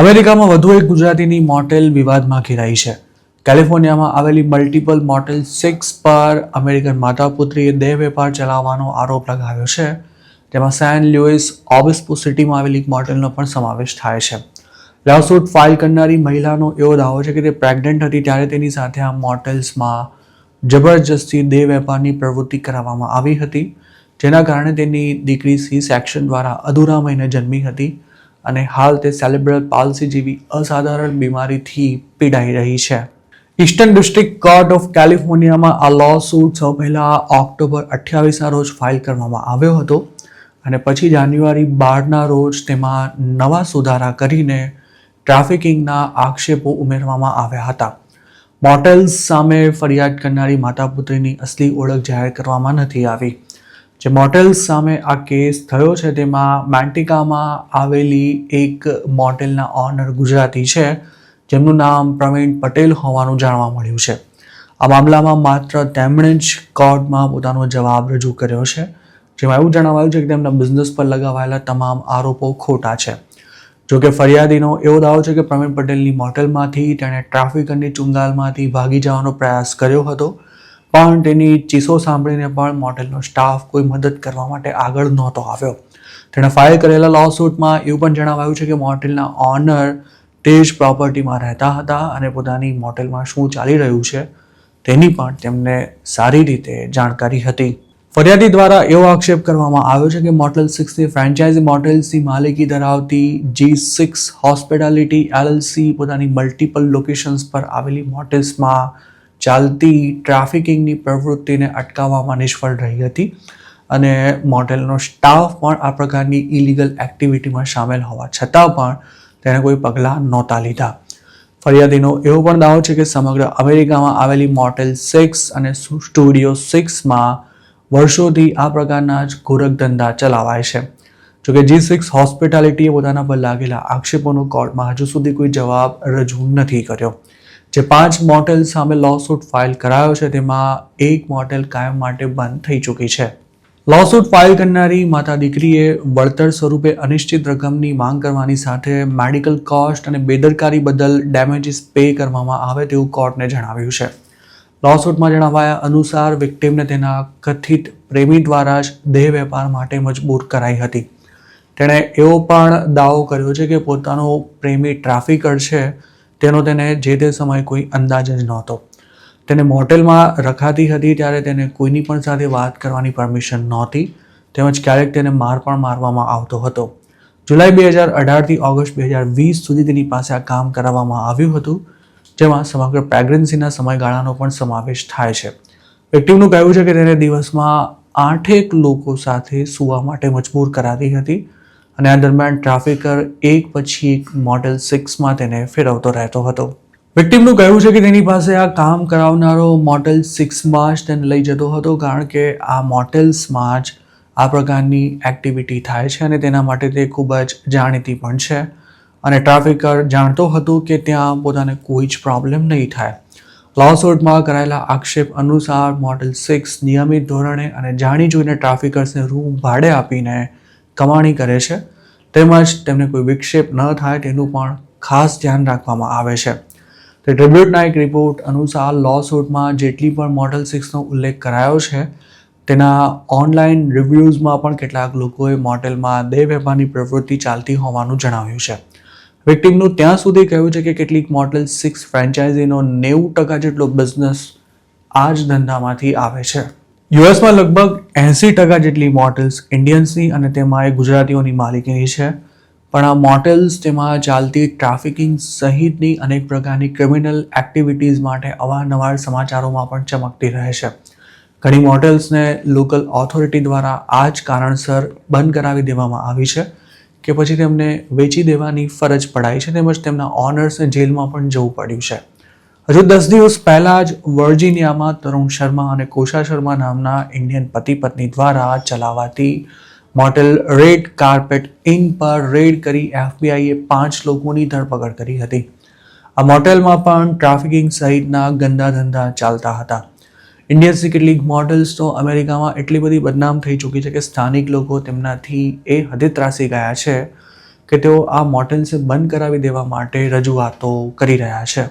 અમેરિકામાં વધુ એક ગુજરાતીની મોટેલ વિવાદમાં ઘેરાઈ છે. કેલિફોર્નિયામાં આવેલી મલ્ટિપલ મોટેલ 6 પર અમેરિકન માતાપુત્રીએ દેહ વેપાર ચલાવવાનો આરોપ લગાવ્યો છે. તેમાં સેન લ્યુઇસ ઓબિસ્પો સિટીમાં આવેલી એક મોટેલનો પણ સમાવેશ થાય છે. લોસૂટ ફાઇલ કરનારી મહિલાનો એવો દાવો છે કે તે પ્રેગ્નન્ટ હતી ત્યારે તેની સાથે આ મોટેલ્સમાં જબરજસ્તી દેહ વેપારની પ્રવૃત્તિ કરાવવામાં આવી હતી, જેના કારણે તેની દીકરી સી સેક્શન દ્વારા અધૂરા મહિને જન્મી હતી અને હાલ તે સેરેબ્રલ પાલ્સી જેવી અસાધારણ બીમારીથી પીડાઈ રહી છે. ઈસ્ટર્ન ડિસ્ટ્રિક્ટ કોર્ટ ઓફ કેલિફોર્નિયામાં આ લો સૂટ સૌ પહેલા ઓક્ટોબર 28ના રોજ ફાઇલ કરવામાં આવ્યો હતો અને પછી જાન્યુઆરી 12ના રોજ તેમાં નવા સુધારા કરીને ટ્રાફિકિંગના આક્ષેપો ઉમેરવામાં આવ્યા હતા. મોટેલ્સ સામે ફરિયાદ કરનારી માતાપુત્રીની અસલી ઓળખ જાહેર કરવામાં નથી આવી. જે મોટેલ્સ સામે આ કેસ થયો છે તેમાં મેન્ટિકામાં આવેલી એક મોટેલના ઓનર ગુજરાતી છે, જેમનું નામ પ્રવીણ પટેલ હોવાનું જાણવા મળ્યું છે. આ મામલામાં માત્ર તેમણે જ કોર્ટમાં પોતાનો જવાબ રજૂ કર્યો છે, જેમાં એવું જણાવાયું છે કે તેમના બિઝનેસ પર લગાવાયેલા તમામ આરોપો ખોટા છે. જોકે ફરિયાદીનો એવો દાવો છે કે પ્રવીણ પટેલની મોટેલમાંથી તેણે ટ્રાફિકરની ચુંગાલમાંથી ભાગી જવાનો પ્રયાસ કર્યો હતો, પણ તેની ચીસો સાંભળીને પણ મોટેલનો સ્ટાફ કોઈ મદદ કરવા માટે આગળ નહોતો આવ્યો. તેણે ફાઇલ કરેલા લોસૂટમાં એવું પણ જણાવાયું છે કે મોટેલના ઓનર તે જ પ્રોપર્ટીમાં રહેતા હતા અને પોતાની મોટેલમાં શું ચાલી રહ્યું છે તેની પણ તેમને સારી રીતે જાણકારી હતી. ફરિયાદી દ્વારા એવો આક્ષેપ કરવામાં આવ્યો છે કે મોટેલ 6ની ફ્રેન્ચાઇઝી મોટેલ્સની માલિકી ધરાવતી G6 હોસ્પિટાલિટી LLC પોતાની મલ્ટિપલ લોકેશન્સ પર આવેલી મોટેલ્સમાં ચાલતી ટ્રાફિકિંગની પ્રવૃત્તિને અટકાવવામાં નિષ્ફળ રહી હતી અને મોટેલનો સ્ટાફ પણ આ પ્રકારની ઇલીગલ એક્ટિવિટીમાં સામેલ હોવા છતાં પણ તેણે કોઈ પગલાં નહોતા લીધા. ફરિયાદીનો એવો પણ દાવો છે કે સમગ્ર અમેરિકામાં આવેલી મોટેલ 6 અને સ્ટુડિયો 6માં વર્ષોથી આ પ્રકારના જ ગોરખ ધંધા ચલાવાય છે. જોકે G6 હોસ્પિટાલિટીએ પોતાના પર લાગેલા આક્ષેપોનો કોર્ટમાં હજુ સુધી કોઈ જવાબ રજૂ નથી કર્યો. જે 5 મોટેલ સામે લોસૂટ ફાઇલ કરાયો છે તેમાં એક મોટેલ કાયમ માટે બંધ થઈ ચૂકી છે. લોસૂટ ફાઇલ કરનારી માતા દીકરીએ વળતર સ્વરૂપે અનિશ્ચિત રકમની માંગ કરવાની સાથે મેડિકલ કોસ્ટ અને બેદરકારી બદલ ડેમેજીસ પે કરવામાં આવે તેવું કોર્ટને જણાવ્યું છે. લોસૂટમાં જણાવાયા અનુસાર વિક્ટિમને તેના કથિત પ્રેમી દ્વારા જ દેહ વેપાર માટે મજબૂર કરાઈ હતી. તેણે એવો પણ દાવો કર્યો છે કે પોતાનો પ્રેમી ટ્રાફિકર છે તેનો તેને જે તે સમયે કોઈ અંદાજ જ નહોતો. તેને મોટેલમાં રખાતી હતી ત્યારે તેને કોઈની પણ સાથે વાત કરવાની પરમિશન નહોતી, તેમજ ક્યારેક તેને માર પણ મારવામાં આવતો હતો. જુલાઈ 2018થી ઓગસ્ટ 2020 સુધી તેની પાસે આ કામ કરાવવામાં આવ્યું હતું, જેમાં સમગ્ર પ્રેગ્નન્સીના સમયગાળાનો પણ સમાવેશ થાય છે. વિક્ટિમનું કહેવું છે કે તેને દિવસમાં 8 લોકો સાથે સૂવા માટે મજબૂર કરાતી હતી અને આ દરમિયાન ટ્રાફિકર એક પછી એક મોટેલ 6માં તેને ફેરવતો રહેતો હતો. વિક્ટિમનું કહેવું છે કે તેની પાસે આ કામ કરાવનારો મોટેલ 6માં જ તેને લઈ જતો હતો, કારણ કે આ મોટેલ્સમાં જ આ પ્રકારની એક્ટિવિટી થાય છે અને તેના માટે તે ખૂબ જ જાણીતી પણ છે અને ટ્રાફિકર જાણતો હતો કે ત્યાં પોતાને કોઈ જ પ્રોબ્લેમ નહીં થાય. લોસૂટમાં કરાયેલા આક્ષેપ અનુસાર મોટેલ 6 નિયમિત ધોરણે અને જાણી જોઈને ટ્રાફિકર્સને રૂમ ભાડે આપીને કમાણી કરે છે, તેમજ તેમને કોઈ વિક્ષેપ ન થાય તેનું પણ ખાસ ધ્યાન રાખવામાં આવે છે. તે ટ્રિબ્યુટના એક રિપોર્ટ અનુસાર લોસૂટમાં જેટલી પણ મોટેલ 6નો ઉલ્લેખ કરાયો છે તેના ઓનલાઈન રિવ્યૂઝમાં પણ કેટલાક લોકોએ મોટેલમાં દેહ વેપારની પ્રવૃત્તિ ચાલતી હોવાનું જણાવ્યું છે. વિક્ટિમનું ત્યાં સુધી કહ્યું છે કે કેટલીક મોટેલ 6 ફ્રેન્ચાઇઝીનો 90% જેટલો બિઝનેસ આ જ ધંધામાંથી આવે છે. યુએસમાં લગભગ 80% જેટલી મોટેલ્સ ઇન્ડિયન્સની અને તેમાં ગુજરાતીઓની માલિકીની છે, પણ આ મોટેલ્સ તેમાં ચાલતી ટ્રાફિકિંગ સહિતની અનેક પ્રકારની ક્રિમિનલ એક્ટિવિટીઝ માટે અવારનવાર સમાચારોમાં પણ ચમકતી રહે છે. ઘણી મોટેલ્સને લોકલ ઓથોરિટી દ્વારા આ જ કારણસર બંધ કરાવી દેવામાં આવી છે કે પછી તેમને વેચી દેવાની ફરજ પડાઈ છે, તેમજ તેમના ઓનર્સને જેલમાં પણ જવું પડ્યું છે. હજુ 10 દિવસ પહેલાં જ વર્જિનિયામાં તરુણ શર્મા અને કોશા શર્મા નામના ઇન્ડિયન પતિ પત્ની દ્વારા ચલાવાતી મોટેલ રેડ કાર્પેટ ઇન પર રેડ કરી FBIએ 5 લોકોની ધરપકડ કરી હતી. આ મોટેલમાં પણ ટ્રાફિકિંગ સહિતના ગંદા ધંધા ચાલતા હતા. ઇન્ડિયન્સની કેટલીક મોડલ્સ તો અમેરિકામાં એટલી બધી બદનામ થઈ ચૂકી છે કે સ્થાનિક લોકો તેમનાથી એ હદે ત્રાસી ગયા છે કે તેઓ આ મોટેલ્સને બંધ કરાવી દેવા માટે રજૂઆતો કરી રહ્યા છે.